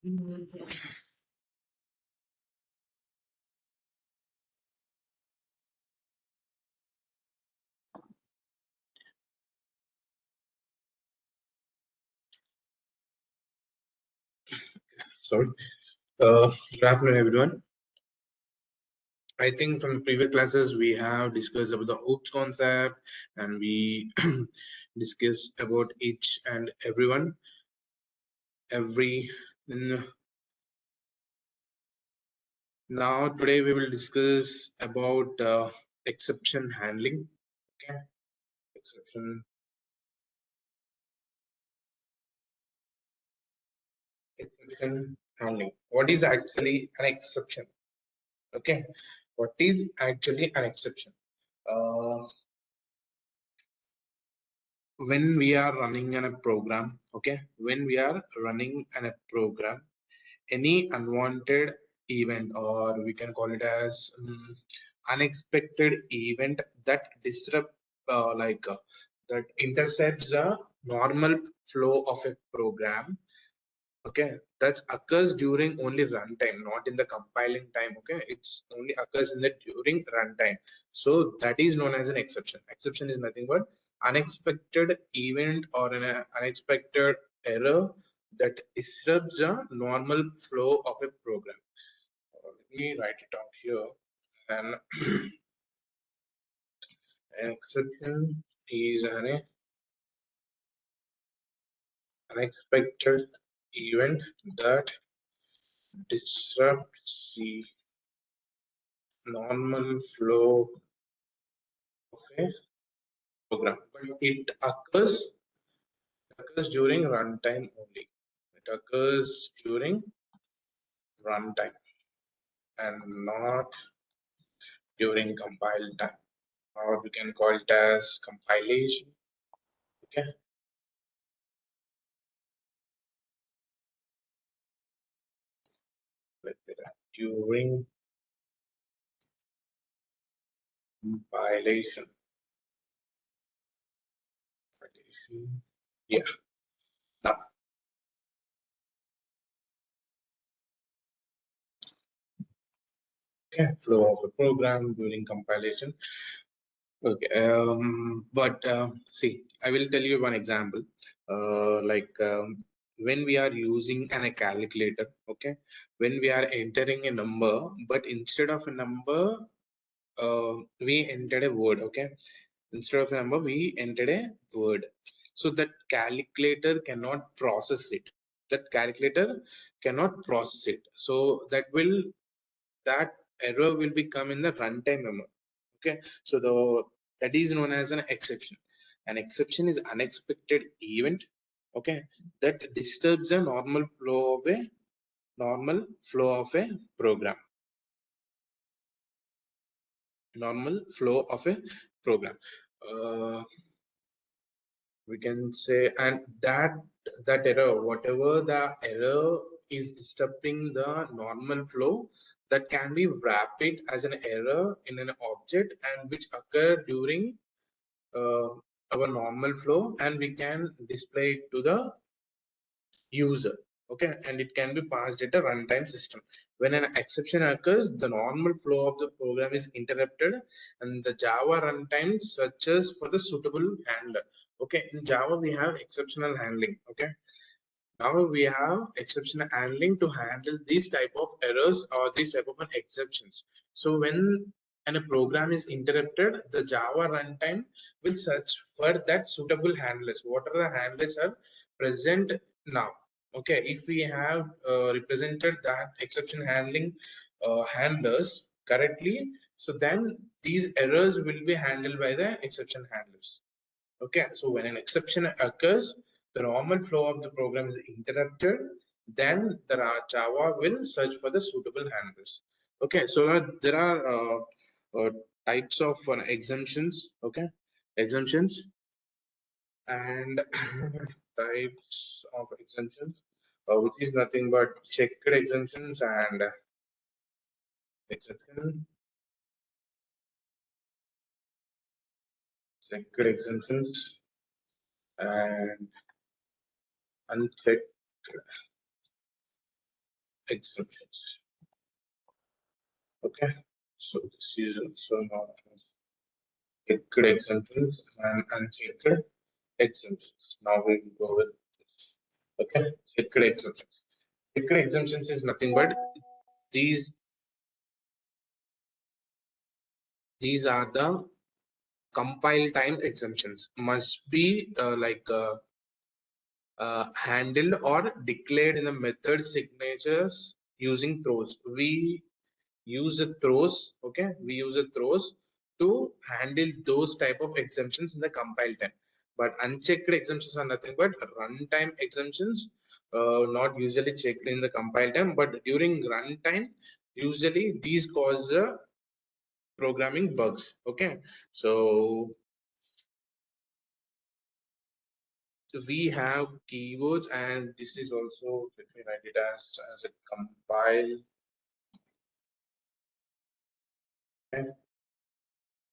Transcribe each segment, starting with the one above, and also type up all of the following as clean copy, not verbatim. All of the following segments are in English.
Sorry. Good afternoon, everyone. I think from previous classes we have discussed about the hooks concept, and we discussed about each and everyone. Now today we will discuss about exception handling. Okay, exception handling. What is actually an exception? Okay, what is actually an exception? When we are running in a program, okay, when we are running in a program, any unwanted event, or we can call it as unexpected event that disrupt that intercepts the normal flow of a program, okay, that occurs during only runtime, not in the compiling time. Okay, it's only occurs in the during runtime, so that is known as an exception. Exception is nothing but unexpected event or an unexpected error that disrupts the normal flow of a program. Let me write it out here. And an exception is an unexpected event that disrupts the normal flow of a program, but it occurs during runtime only. It occurs during runtime and not during compile time, or we can call it as compilation. Okay, during compilation. Yeah. Now, okay, flow of a program during compilation. Okay, but see, I will tell you one example. When we are using a calculator, okay, when we are entering a number, but instead of a number, we entered a word. Okay, instead of a number, we entered a word. So that calculator cannot process it. That calculator cannot process it. So that error will become in the runtime memory. Okay, so that is known as an exception. An exception is unexpected event, okay, that disturbs the normal flow of a program. Normal flow of a program. We can say, and that error, whatever the error is disrupting the normal flow, that can be wrapped as an error in an object, and which occur during uh, our normal flow, and we can display it to the user. Okay, and it can be passed at a runtime system. When an exception occurs, the normal flow of the program is interrupted, and the Java runtime searches for the suitable handler. Okay, in Java we have exceptional handling. Okay, now we have exceptional handling to handle these type of errors or these type of exceptions. So when a program is interrupted, the Java runtime will search for that suitable handlers. What are the handlers are present now? Okay, if we have represented that exception handling handlers correctly, so then these errors will be handled by the exception handlers. Okay, so when an exception occurs, the normal flow of the program is interrupted, then the Java will search for the suitable handlers. Okay, so there are types of exemptions. Okay, exemptions and types of exemptions, which is nothing but checked exemptions and exception, checked exemptions and unchecked exemptions. Okay, so this is also known as checked exemptions and unchecked exemptions. Now we will go with this. Okay, checked exemptions. Checked exemptions is nothing but these these are the compile time exemptions must be handled or declared in the method signatures using throws. We use the throws, okay? We use the throws to handle those type of exemptions in the compile time. But unchecked exemptions are nothing but runtime exemptions, not usually checked in the compile time, but during runtime, usually these cause programming bugs, okay? So we have keywords, and this is also, let me write it as a compile, okay?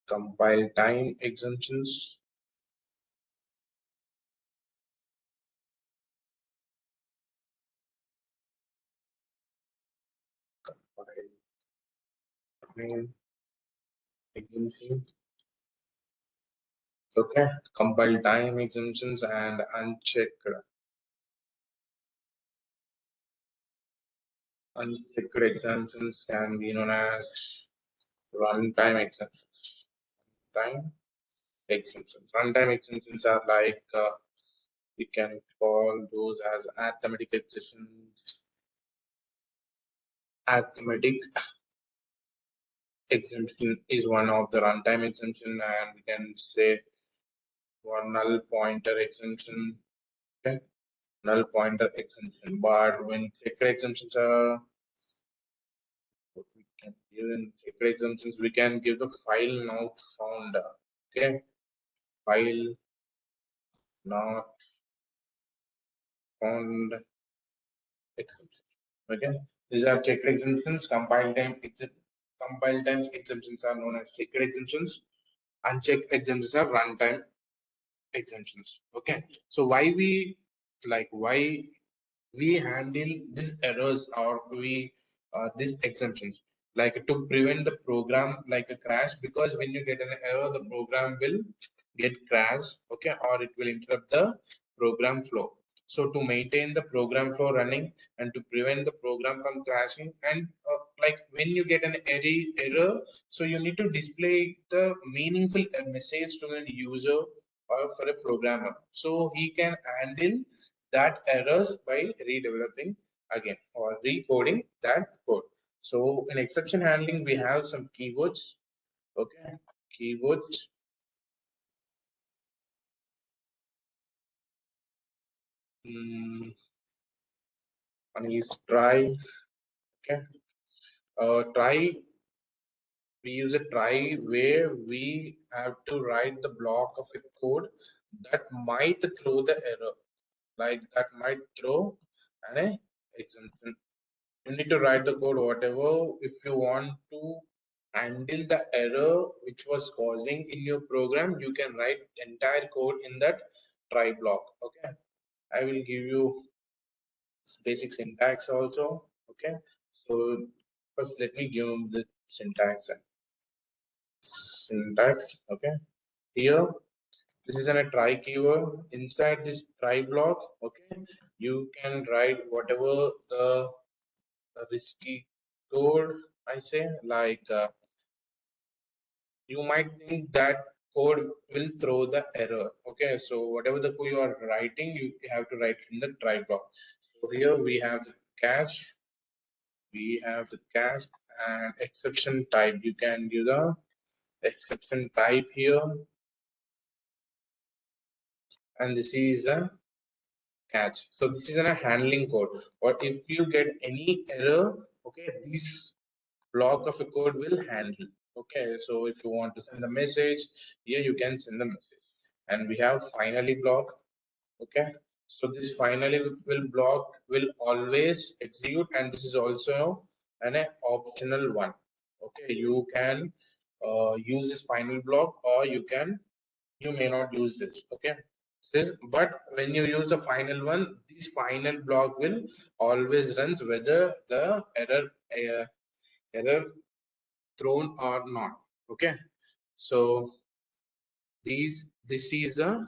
Compile time exemptions. Compile time exemptions. Okay, compile time exemptions and unchecked exemptions can be known as runtime exemptions. Time exemptions. Runtime exemptions are like we can call those as arithmetic exceptions. Arithmetic exemption is one of the runtime exemption, and we can say one null pointer exemption. Okay, null pointer exemption. But when checked exemptions are what we can give in checked exemptions, we can give the file not found. Okay, file not found exemption. Okay, these are checked exemptions. Compile times exemptions are known as checked exemptions. Unchecked exemptions are runtime exemptions. Okay, so why we handle these errors or we these exemptions like to prevent the program like a crash, because when you get an error the program will get crash, okay, or it will interrupt the program flow. So to maintain the program flow running and to prevent the program from crashing, and like when you get an error, so you need to display the meaningful message to an user or for a programmer, so he can handle that errors by redeveloping again or recoding that code. So in exception handling, we have some keywords. Okay, keywords. One is try. Okay, try. We use a try where we have to write the block of a code that might throw the error, like that might throw an exemption. You need to write the code whatever. If you want to handle the error which was causing in your program, you can write entire code in that try block. Okay, I will give you basic syntax also. Okay, so first let me give you the syntax. Okay, here this is a try keyword. Inside this try block, okay, you can write whatever the risky code I say, like you might think that code will throw the error. Okay, so whatever the code you are writing, you have to write in the try block. So here we have the catch, and exception type. You can do the exception type here, and this is a catch. So this is a handling code. Or if you get any error, okay, this block of a code will handle. Okay, so if you want to send a message, here you can send a message. And we have finally block. Okay, so this finally will block will always execute, and this is also an optional one. Okay, you can use this final block, or you may not use this. Okay, But when you use the final one, this final block will always runs whether the error thrown or not. Okay, so this is a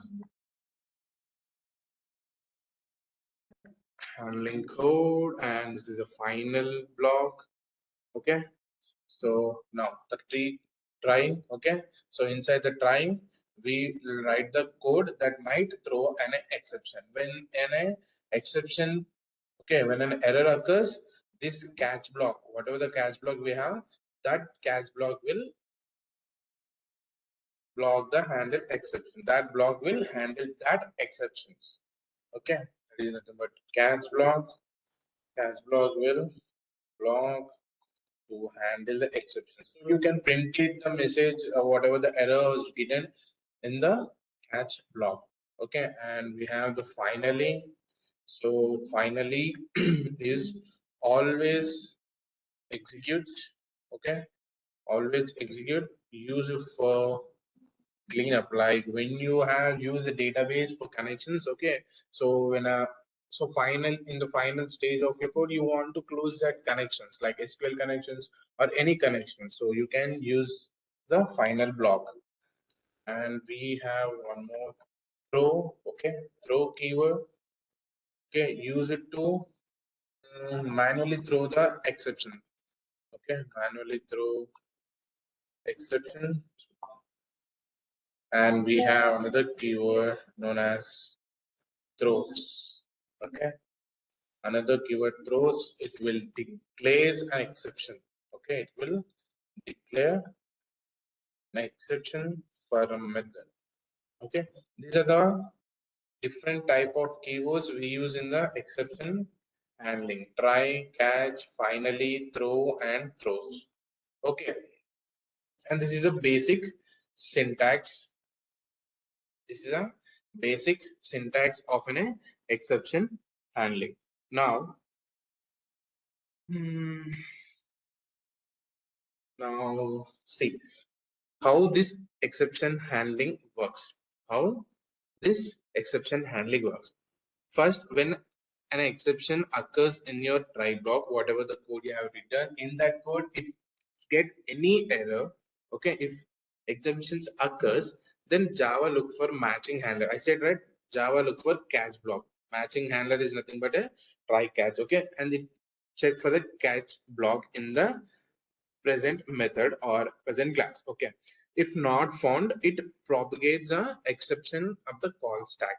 handling code, and this is a final block. Okay, so now the trying. Okay, so inside the trying we write the code that might throw an exception. When an exception, okay, when an error occurs, this catch block, whatever the catch block we have, that catch block will block the handle exception. That block will handle that exceptions. Okay, that is nothing but catch block. Catch block will block to handle the exception. So you can print it the message or whatever the error is hidden in the catch block. Okay, and we have the finally. So finally is always execute. Okay, always execute. Use it for cleanup, like when you have used the database for connections. Okay, so when so final in the final stage of your code you want to close that connections like SQL connections or any connection, so you can use the final block. And we have one more throw. Okay, throw keyword. Okay, use it to manually throw the exception. Okay, manually throw exception. And we have another keyword known as throws. Okay, another keyword throws, it will declare an exception. Okay, it will declare an exception for a method. Okay, these are the different type of keywords we use in the exception handling: try, catch, finally, throw, and throws. Okay, and this is a basic syntax. This is a basic syntax of an exception handling. Now, hmm, now see how this exception handling works. How this exception handling works. First, when an exception occurs in your try block, whatever the code you have written, in that code, if get any error, okay, if exceptions occurs, then Java look for matching handler. I said right, Java look for catch block. Matching handler is nothing but a try catch, okay, and it check for the catch block in the present method or present class. Okay, if not found, it propagates a exception of the call stack.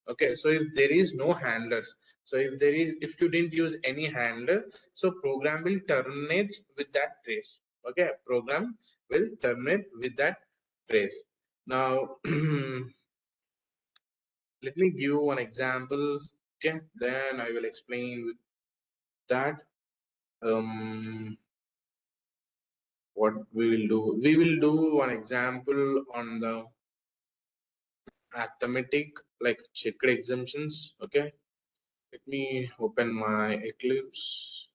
Okay, so if there is no handlers, so if you didn't use any handler, so program will terminate with that trace. Okay, program will terminate with that trace. Now let me give you one example. Okay, then I will explain with that. What we will do, we will do one example on the arithmetic, like checked exemptions. Okay, let me open my Eclipse.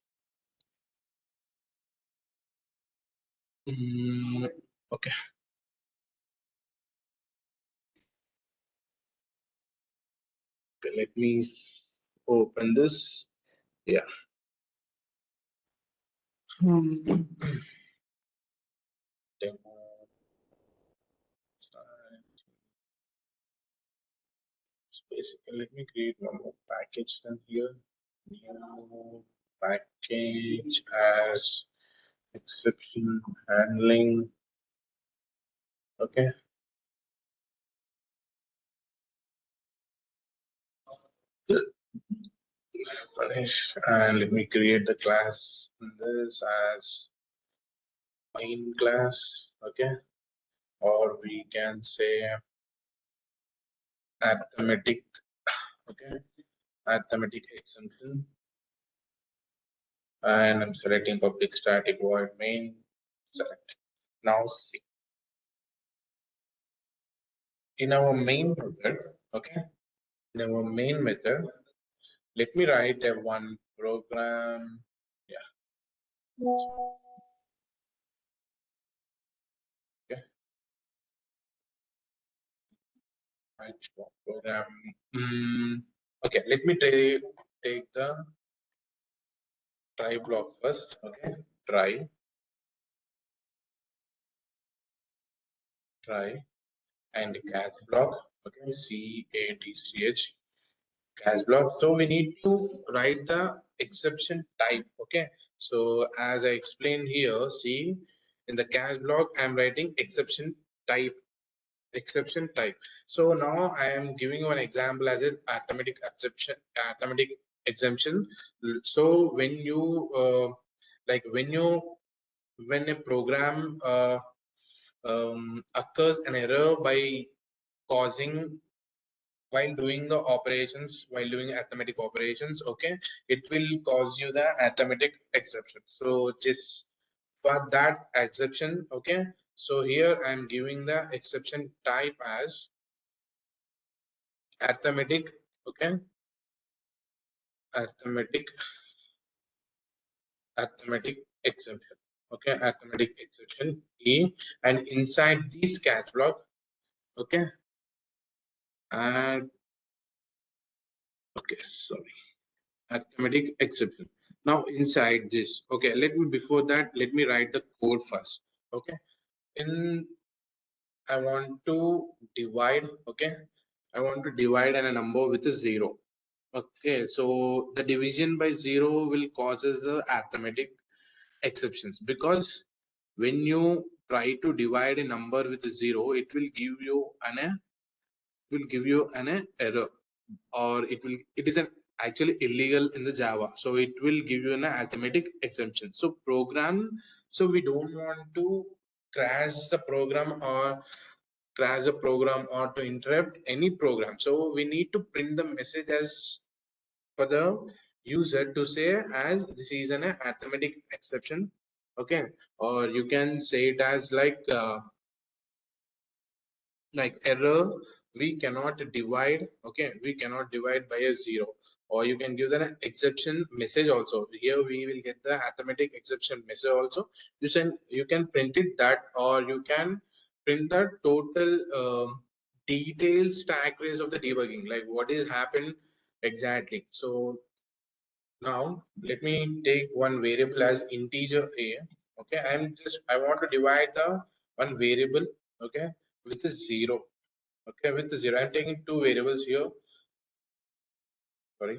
Okay, okay, let me open this. Yeah. Demo space. Let me create one more package then here. New package as exception handling. Okay. Finish, and let me create the class this as main class. Okay, or we can say arithmetic. Okay, arithmetic extension, and I'm selecting public static void main. Select. Now see, in our main method. Okay, in our main method, let me write a one program. Yeah. Okay. Which program? Okay, let me take the try block first. Okay, try and catch block. Okay, catch catch block. So we need to write the exception type. Okay, so as I explained here, see in the catch block, I'm writing exception type. So now I am giving you an example as an arithmetic exemption. So when you like when a program occurs an error by causing while doing the operations, while doing arithmetic operations, okay, it will cause you the arithmetic exception. So just for that exception, okay, so here I'm giving the exception type as arithmetic, okay, arithmetic arithmetic exception, okay, arithmetic exception e, and inside this catch block, okay, and okay, sorry, arithmetic exception. Now inside this, okay, let me before that let me write the code first. Okay, in I want to divide, okay, I want to divide and a number with a zero. Okay, so the division by zero will causes a arithmetic exceptions, because when you try to divide a number with a zero, it will give you an error, or it is an actually illegal in the Java, so it will give you an arithmetic exemption. So we don't want to crash the program or to interrupt any program, so we need to print the message as for the user to say as this is an arithmetic exception. Okay, or you can say it as like error, we cannot divide, okay, we cannot divide by a zero. Or you can give an exception message also. Here we will get the arithmetic exception message also. You can print it that, or you can print the total detailed stack trace of the debugging, like what is happened exactly. So now let me take one variable as integer a. Okay, I want to divide the one variable, okay, with a zero. Okay, with the zero, I'm taking two variables here. Sorry,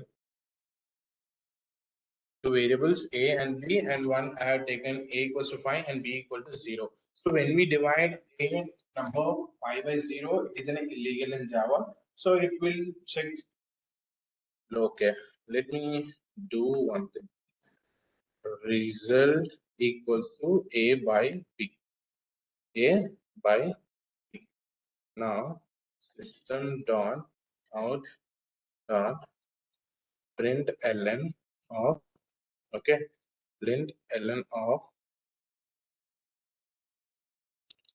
two variables a and b, and one I have taken a equals to 5 and b equal to 0. So when we divide a number 5 by 0, it is an illegal in Java. So it will check. Okay, let me do one thing. Result equals to a by b. A by b. Now system dot out dot print ln of, okay, print ln of,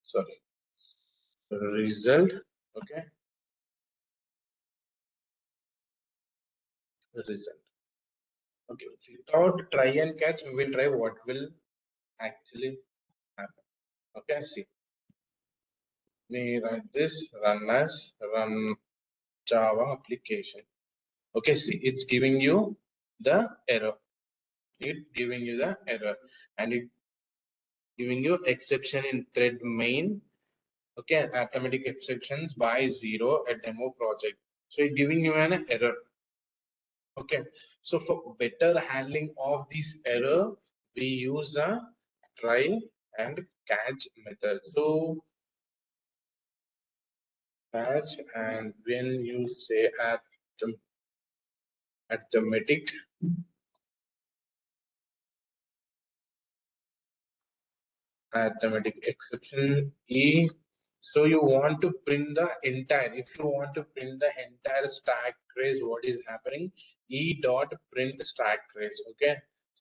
sorry, result, okay, result. Okay, without try and catch, we will try what will actually happen. Okay, see, we write this run as run Java application. Okay, see, it's giving you the error. It giving you the error, and it giving you exception in thread main. Okay, arithmetic exceptions by zero a demo project. So it giving you an error. Okay, so for better handling of this error, we use a try and catch method. So catch, and when you say arithmetic exception e, so you want to print the entire, if you want to print the entire stack trace, what is happening, e dot print stack trace. Okay,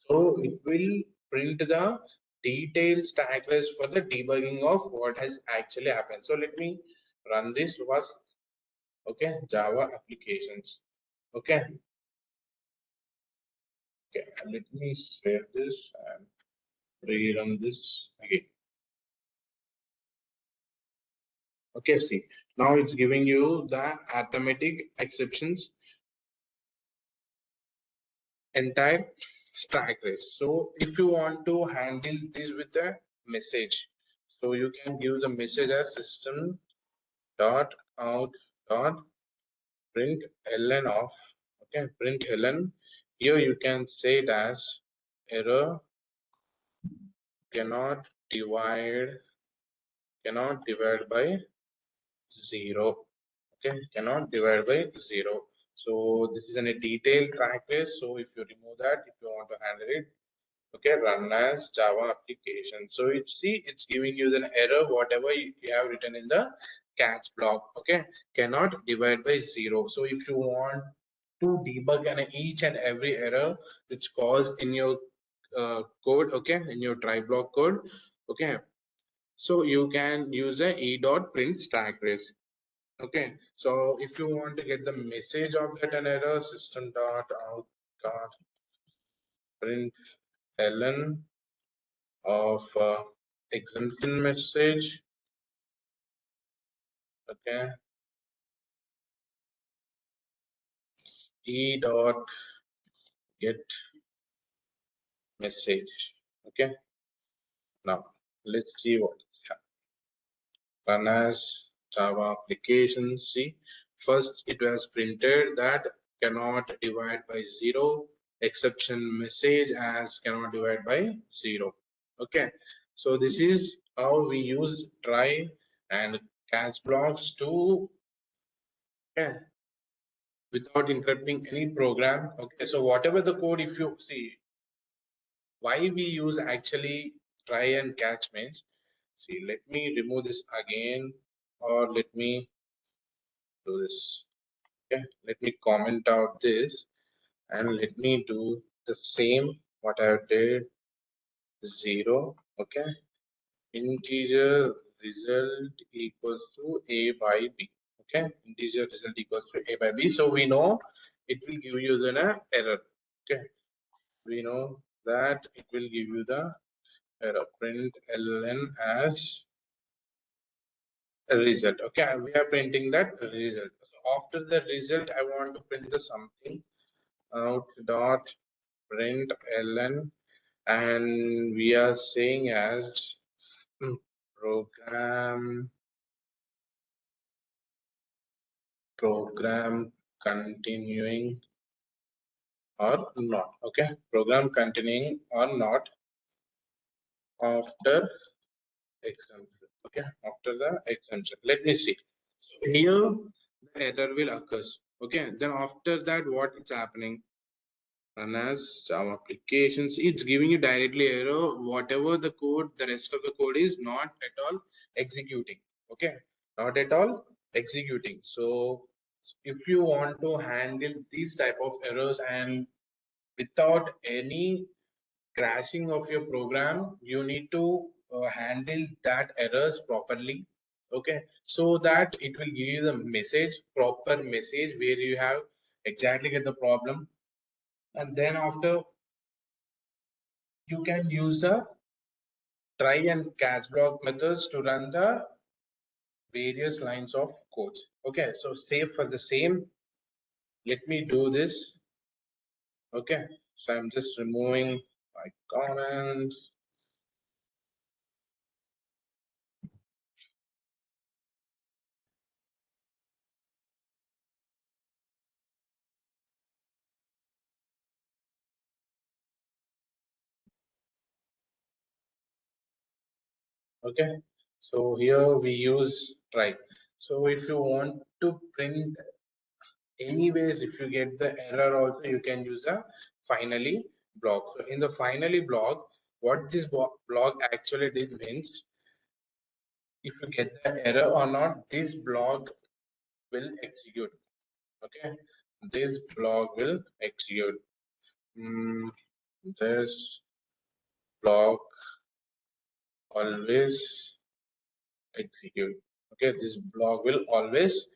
so it will print the detailed stack trace for the debugging of what has actually happened. So let me run this was, okay, Java applications. Okay, okay, let me save this and rerun this again. Okay, see, now it's giving you the arithmetic exceptions entire stack race. So if you want to handle this with a message, so you can give the message as system dot out dot print ln of, okay, print ln. Here you can say it as error cannot divide by 0. Okay, cannot divide by 0. So this is in a detailed track list. So if you remove that, if you want to handle it, okay, run as Java application. So it's giving you the error whatever you have written in the catch block. Okay, cannot divide by 0. So if you want to debug each and every error which caused in your code, okay, in your try block code, okay, so you can use a e dot print stack trace. Okay, so if you want to get the message of that an error, system dot out dot print ln of exemption message, okay, e dot get message. Okay, now let's see what is happening. Run as Java application. See, first it was printed that cannot divide by 0, exception message as cannot divide by 0. Okay, so this is how we use try and catch blocks to, yeah, without interrupting any program. Okay, so whatever the code, if you see why we use actually try and catch means, see, let me remove this again, or let me do this. Okay, let me comment out this and let me do the same what I did 0. Okay, integer result equals to a by b. Okay, integer result equals to a by b. So we know it will give you the error. Okay, we know that it will give you the error print ln as a result. Okay, we are printing that result. So after the result I want to print the something out dot print ln, and we are saying as program program continuing or not. Okay, program continuing or not after exemption. Okay, after the exemption, let me see. So here the error will occur. Okay, then after that what is happening, run as Java applications, it's giving you directly error whatever the code, the rest of the code is not at all executing. Okay, not at all executing. So if you want to handle these type of errors and without any crashing of your program, you need to handle that errors properly. Okay, so that it will give you the message, proper message where you have exactly get the problem, and then after you can use the try and catch block methods to run the various lines of codes. Okay, so save for the same. Let me do this. Okay, so I'm just removing my comments. Okay, so here we use try. So if you want to print anyways, if you get the error also, you can use a finally block. So in the finally block, what this block actually did means, if you get the error or not, this block will execute. Okay, this block will execute. This block always execute. Okay, this block will always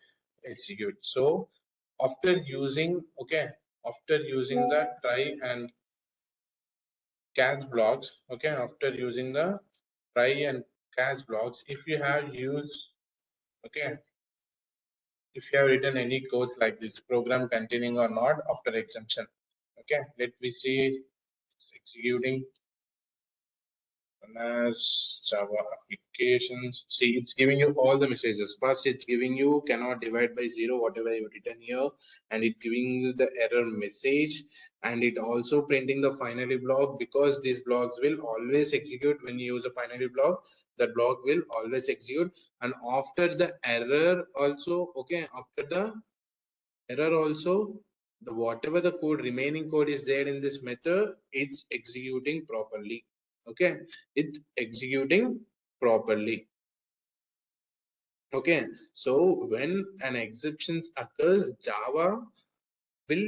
execute. So after using, okay, after using the try and catch blocks, okay, after using the try and catch blocks, if you have used Okay, if you have written any code like this, program continuing or not after exemption. Okay, let me see executing as Java applications. See, it's giving you all the messages. First, it's giving you cannot divide by zero, whatever I've written here, and it giving you the error message, and it also printing the finally block, because these blocks will always execute when you use a finally block. That block will always execute, and after the error also, okay, after the error also, the whatever the code remaining code is there in this method, it's executing properly. Okay, it's executing properly. Okay, so when an exception occurs, Java will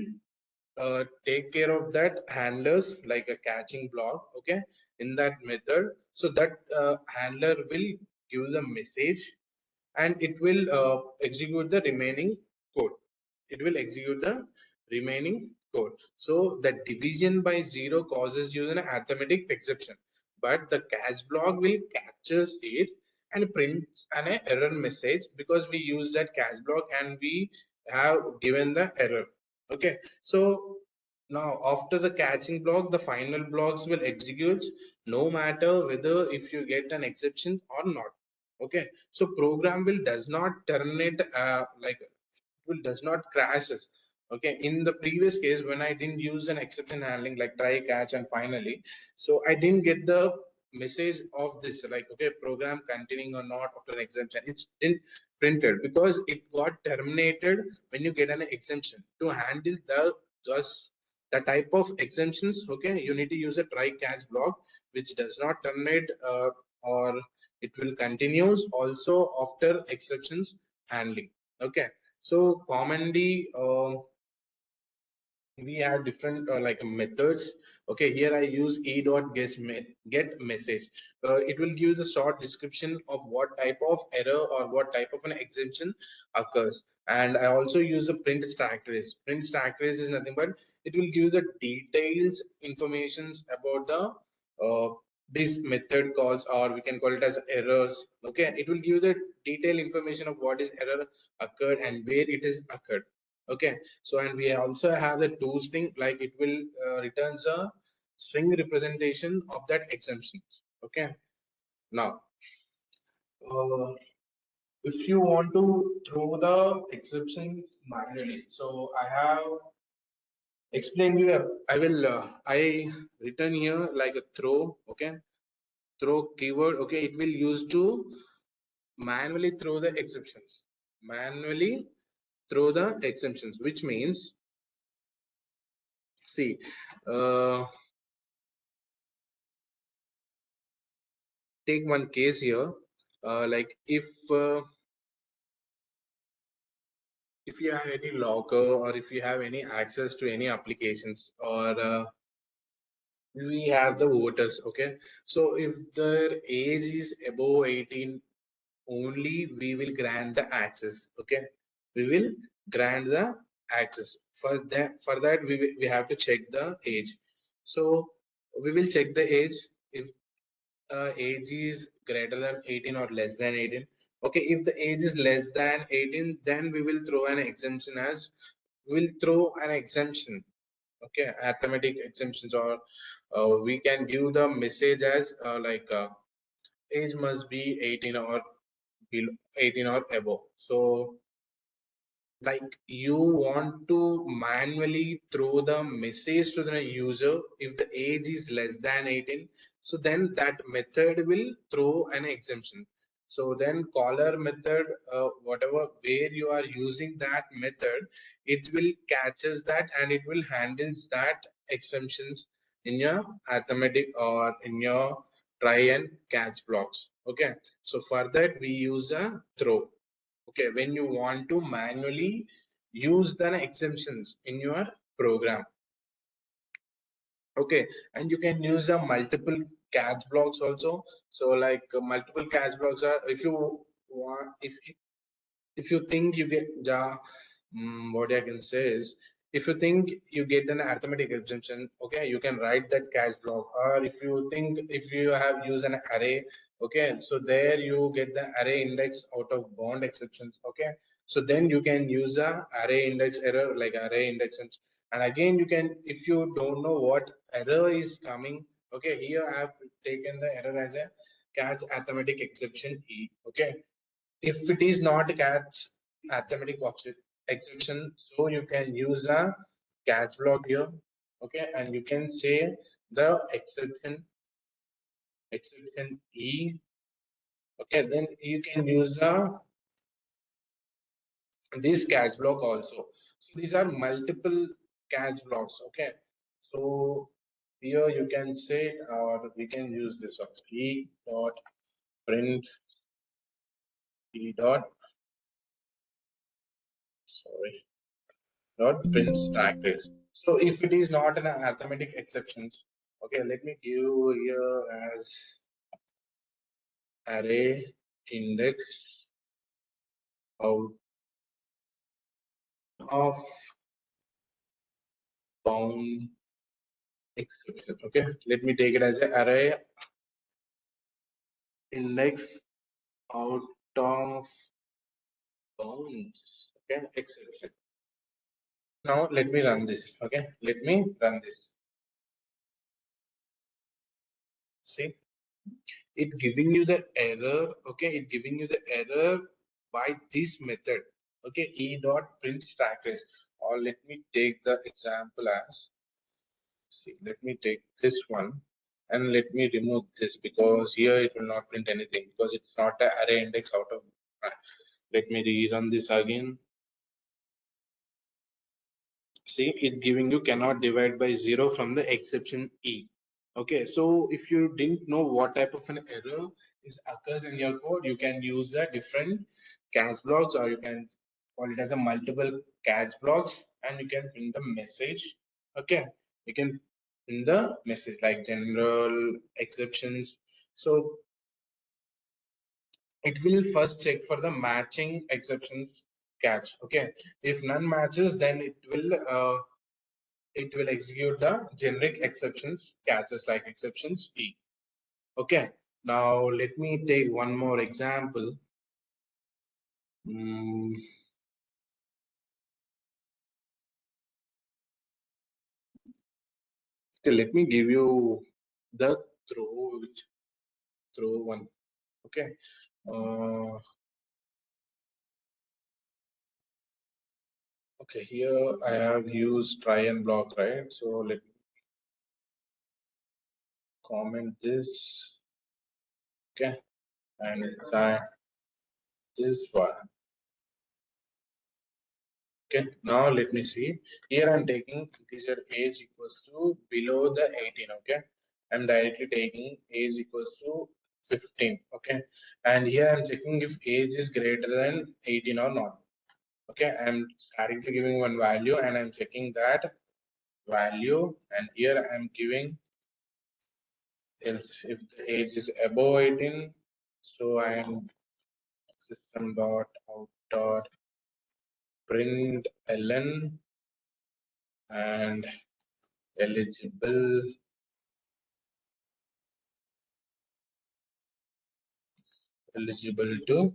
take care of that handlers like a catching block, okay, in that method. So that handler will give the message, and it will execute the remaining code. It will execute the remaining code. So the division by zero causes you an arithmetic exception, but the catch block will captures it and prints an error message, because we use that catch block and we have given the error. Okay, so now after the catching block, the final blocks will execute no matter whether if you get an exception or not. Okay, so program will does not terminate like will does not crashes. Okay, in the previous case when I didn't use an exception handling like try catch and finally, so I didn't get the message of this like okay program continuing or not after an exemption. It's didn't printed because it got terminated when you get an exemption. To handle thus the type of exemptions, okay, you need to use a try catch block which does not terminate or it will continues also after exceptions handling. Okay, so commonly we have different like methods. Okay, here I use get message. It will give the short description of what type of error or what type of an exemption occurs. And I also use a print stack trace. Print stack trace is nothing but it will give the details informations about the this method calls, or we can call it as errors. Okay, it will give the detailed information of what is error occurred and where it is occurred. Okay, so and we also have the toString, like it will returns a string representation of that exemption. Okay, now uh, if you want to throw the exceptions manually, so I have explained you. I will I written here like a throw. Okay, throw keyword. Okay, it will use to manually throw the exceptions. Manually throw the exceptions, which means see. Take one case here, like if you have any locker or if you have any access to any applications, or we have the voters. Okay, so if their age is above 18 only, we will grant the access. Okay, we will grant the access. For that we have to check the age. So we will check the age. If age is greater than 18 or less than 18. Okay, if the age is less than 18, then we will throw an exemption as we'll throw an exemption. Okay, arithmetic exemptions, or we can give the message as age must be 18 or below 18 or above. So like you want to manually throw the message to the user if the age is less than 18, so then that method will throw an exemption. So then caller method, whatever where you are using that method, it will catches that and it will handles that exemptions in your arithmetic or in your try and catch blocks. Okay, so for that we use a throw. Okay, when you want to manually use the exemptions in your program. Okay, and you can use a multiple catch blocks also. So like multiple catch blocks are, if you want, if you think you get what I can say is, if you think you get an arithmetic exception, okay, you can write that catch block. Or if you think if you have used an array, okay, so there you get the array index out of bound exceptions, okay, so then you can use a array index error like array index. And again, you can, if you don't know what error is coming, okay, here I have taken the error as a catch arithmetic exception E, okay. If it is not a catch arithmetic exception, so you can use the catch block here, okay, and you can say the exception E, okay, then you can use the this catch block also. So these are multiple catch blocks, okay. So here you can say, or we can use this also, E dot print E dot, sorry, dot print stack trace. So if it is not an arithmetic exceptions, okay, let me give here as array index out of bound exception. Okay, let me take it as an array index out of bounds. Okay, exception. Now let me run this. Okay, let me run this. See, it giving you the error. Okay, it giving you the error by this method. Okay, e dot print stack trace. Or let me take the example as, see, let me take this one and let me remove this, because here it will not print anything because it's not an array index out of. Let me rerun this again. See, it giving you cannot divide by 0 from the exception E. Okay, so if you didn't know what type of an error is occurs in your code, you can use a different catch blocks, or you can call it as a multiple catch blocks, and you can print the message. Okay, you can print the message like general exceptions. So it will first check for the matching exceptions catch. Okay, if none matches, then it will execute the generic exceptions catches like exceptions E. Okay, now let me take one more example. Okay, let me give you the throw one. Okay, okay, here I have used try and block, right? So let me comment this. Okay, and that this one. Okay, now let me see. Here I'm taking integer age equals to below the 18. Okay, I'm directly taking age equals to 15. Okay, and here I'm checking if age is greater than 18 or not. Okay, I'm directly giving one value and I'm checking that value, and here I'm giving else if the age is above 18. So I am system dot out dot print ln and eligible to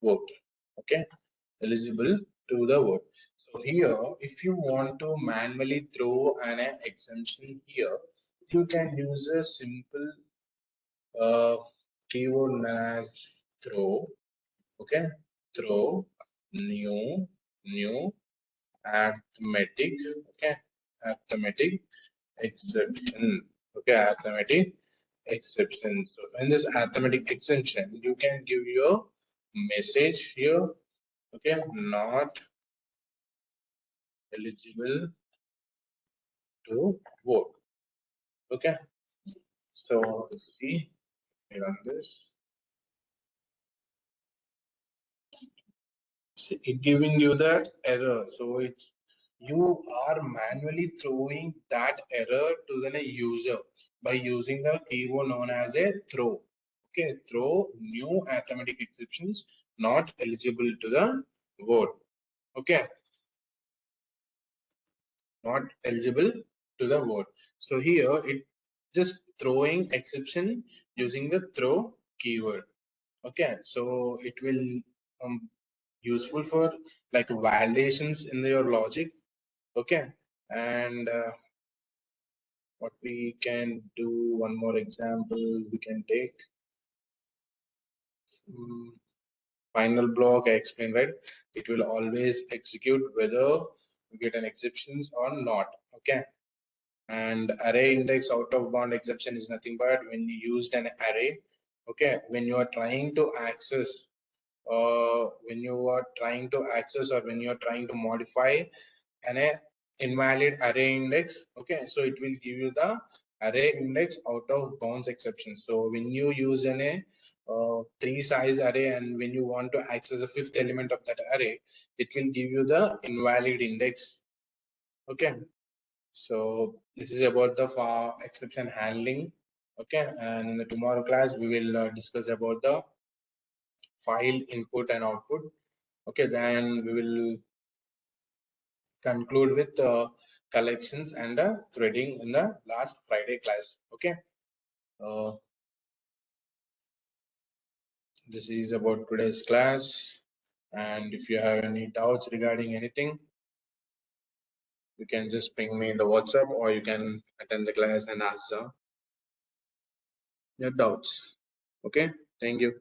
vote. Okay, eligible to the vote. So here, if you want to manually throw an exemption here, you can use a simple keyword as throw. Okay, throw new arithmetic. Okay, arithmetic exception. Okay, arithmetic exception. So in this arithmetic exception, you can give your message here. Okay, not eligible to vote. Okay, so see, run this. See, it giving you that error. So it's you are manually throwing that error to the user by using the keyword known as a throw. Okay, throw new arithmetic exceptions not eligible to the vote. Okay, not eligible to the word. So here it just throwing exception using the throw keyword. Okay, so it will useful for like validations in your logic. Okay, and what we can do, one more example we can take. um, Final block I explained, right? It will always execute whether you get an exceptions or not. Okay, and array index out of bound exception is nothing but when you used an array. Okay, when you are trying to access or when you are trying to modify an invalid array index. Okay, so it will give you the array index out of bounds exception. So when you use an three size array and when you want to access the fifth element of that array, it will give you the invalid index. Okay, so this is about the exception handling. Okay, and in the tomorrow class we will discuss about the file input and output. Okay, then we will conclude with collections and threading in the last Friday class. Okay, uh, this is about today's class, and if you have any doubts regarding anything, you can just ping me in the WhatsApp or you can attend the class and ask your doubts. Okay, thank you.